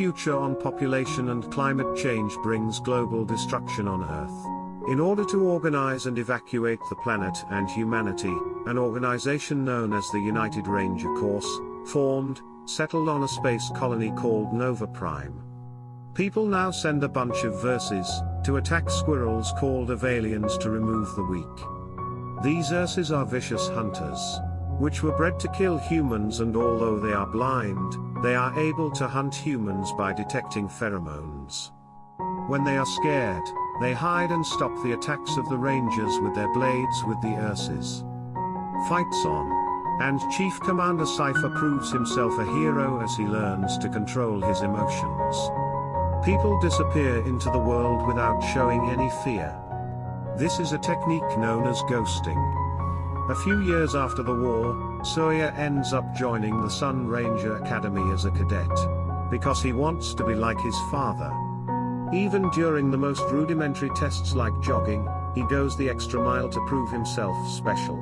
future on population and climate change brings global destruction on Earth. In order to organize and evacuate the planet and humanity, an organization known as the United Ranger Corps formed, settled on a space colony called Nova Prime. People now send a bunch of Verses to attack squirrels called Avalians to remove the weak. These Verses are vicious hunters, which were bred to kill humans, and although they are blind, they are able to hunt humans by detecting pheromones. When they are scared, they hide and stop the attacks of the Rangers with their blades with the Urses. Fights on, and Chief Commander Cypher proves himself a hero as he learns to control his emotions. People disappear into the world without showing any fear. This is a technique known as ghosting. A few years after the war, Sawyer ends up joining the Sun Ranger Academy as a cadet, because he wants to be like his father. Even during the most rudimentary tests like jogging, he goes the extra mile to prove himself special.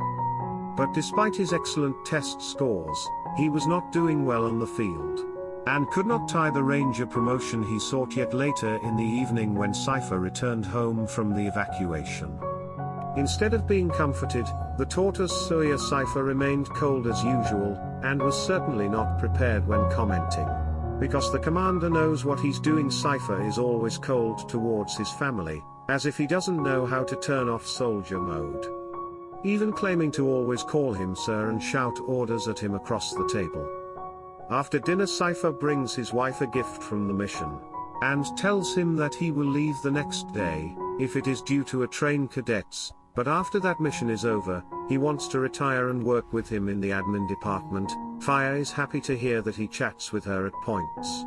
But despite his excellent test scores, he was not doing well on the field, and could not tie the Ranger promotion he sought. Yet later in the evening, when Cypher returned home from the evacuation, instead of being comforted, the tortoise Sawyer Cypher remained cold as usual, and was certainly not prepared when commenting. Because the commander knows what he's doing, Cypher is always cold towards his family, as if he doesn't know how to turn off soldier mode. Even claiming to always call him sir and shout orders at him across the table. After dinner, Cypher brings his wife a gift from the mission, and tells him that he will leave the next day, if it is due to a train cadets. But after that mission is over, he wants to retire and work with him in the admin department. Fire is happy to hear that he chats with her at points.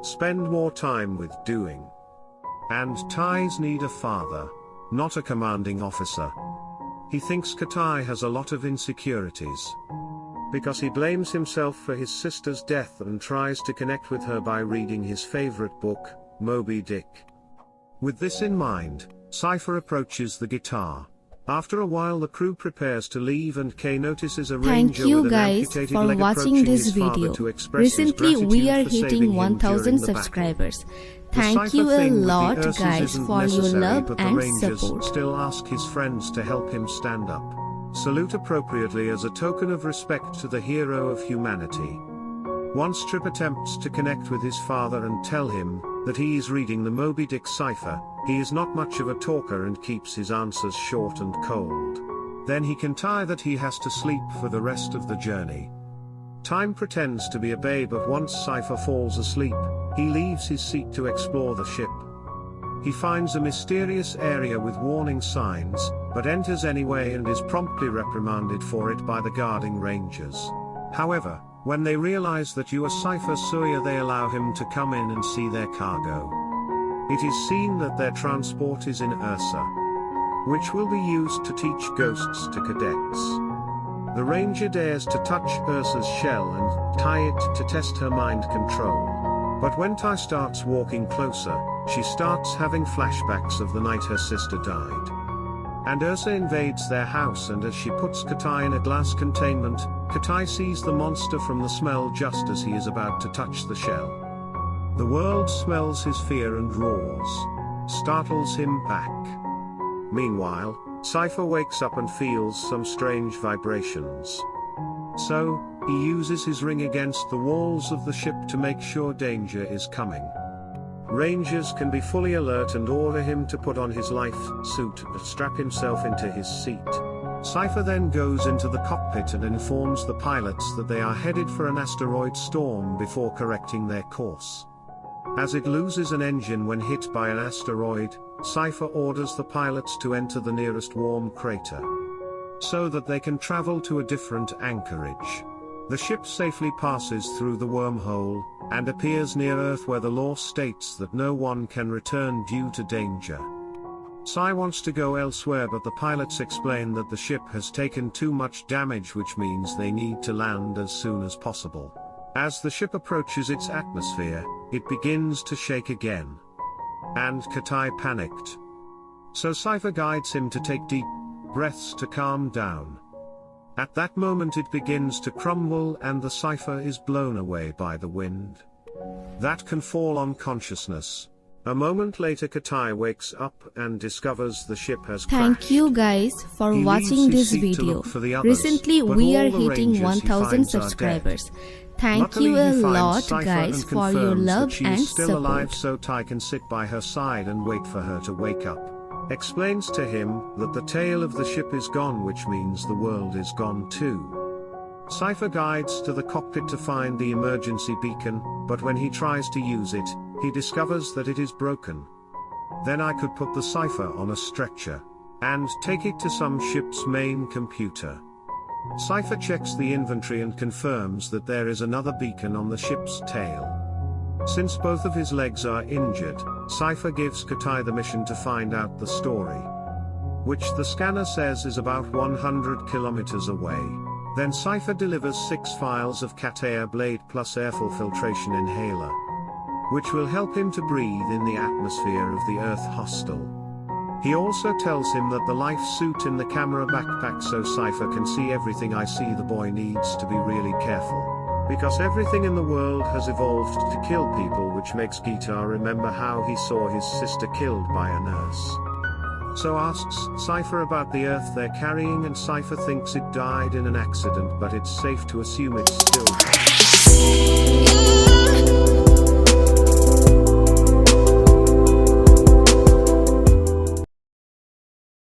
Spend more time with doing. And Ties need a father, not a commanding officer. He thinks Katai has a lot of insecurities, because he blames himself for his sister's death and tries to connect with her by reading his favorite book, Moby Dick. With this in mind, Cypher approaches the guitar. After a while, the crew prepares to leave, and Kay notices a ranger with an amputated leg approaching his father to express his Recently, gratitude we are for hitting saving him 1000 during the battle. subscribers. The Thank Cypher you a thing with the lot, Ursus guys, isn't for your necessary, love but the and Rangers support. still ask his friends to help him stand up. Salute appropriately as a token of respect to the hero of humanity. Once Trip attempts to connect with his father and tell him that he is reading the Moby Dick cipher, he is not much of a talker and keeps his answers short and cold. Then he can tie that he has to sleep for the rest of the journey. Time pretends to be a babe, but once Cypher falls asleep, he leaves his seat to explore the ship. He finds a mysterious area with warning signs, but enters anyway and is promptly reprimanded for it by the guarding Rangers. However, when they realize that you are Cypher Sawyer, they allow him to come in and see their cargo. It is seen that their transport is in Ursa, which will be used to teach ghosts to cadets. The Ranger dares to touch Ursa's shell and tie it to test her mind control. But when Ty starts walking closer, she starts having flashbacks of the night her sister died. And Ursa invades their house, and as she puts Katai in a glass containment, Katai sees the monster from the smell just as he is about to touch the shell. The world smells his fear and roars, startles him back. Meanwhile, Cypher wakes up and feels some strange vibrations. So, he uses his ring against the walls of the ship to make sure danger is coming. Rangers can be fully alert and order him to put on his life suit and strap himself into his seat. Cypher then goes into the cockpit and informs the pilots that they are headed for an asteroid storm before correcting their course. As it loses an engine when hit by an asteroid, Cypher orders the pilots to enter the nearest warm crater, so that they can travel to a different anchorage. The ship safely passes through the wormhole, and appears near Earth, where the law states that no one can return due to danger. Cy wants to go elsewhere, but the pilots explain that the ship has taken too much damage, which means they need to land as soon as possible. As the ship approaches its atmosphere, it begins to shake again. And Katai panicked. So Cypher guides him to take deep breaths to calm down. At that moment it begins to crumble and the Cypher is blown away by the wind. that can fall on consciousness. A moment later Katai wakes up and discovers the ship has crashed. Thank you guys for He watching leaves his this seat to video. look for the others, Recently but we all are the hitting rangers he 1000 finds are subscribers. dead. Thank Luckily, you a he finds lot Cypher guys and for your confirms love that she and is still alive, support. so Tai can sit by her side and wait for her to wake up. Explains to him that the tail of the ship is gone, which means the world is gone too. Cypher guides to the cockpit to find the emergency beacon, but when he tries to use it, he discovers that it is broken. Then I could put the Cypher on a stretcher and take it to some ship's main computer. Cypher checks the inventory and confirms that there is another beacon on the ship's tail. Since both of his legs are injured, Cypher gives Katai the mission to find out the story, which the scanner says is about 100 kilometers away. Then Cypher delivers 6 files of Cat Air Blade plus airful filtration inhaler, which will help him to breathe in the atmosphere of the Earth hostel. He also tells him that the life suit in the camera backpack so Cypher can see everything. I see the boy needs to be really careful, because everything in the world has evolved to kill people, which makes Guitar remember how he saw his sister killed by a nurse. So asks Cypher about the Earth they're carrying, and Cypher thinks it died in an accident, but it's safe to assume it's still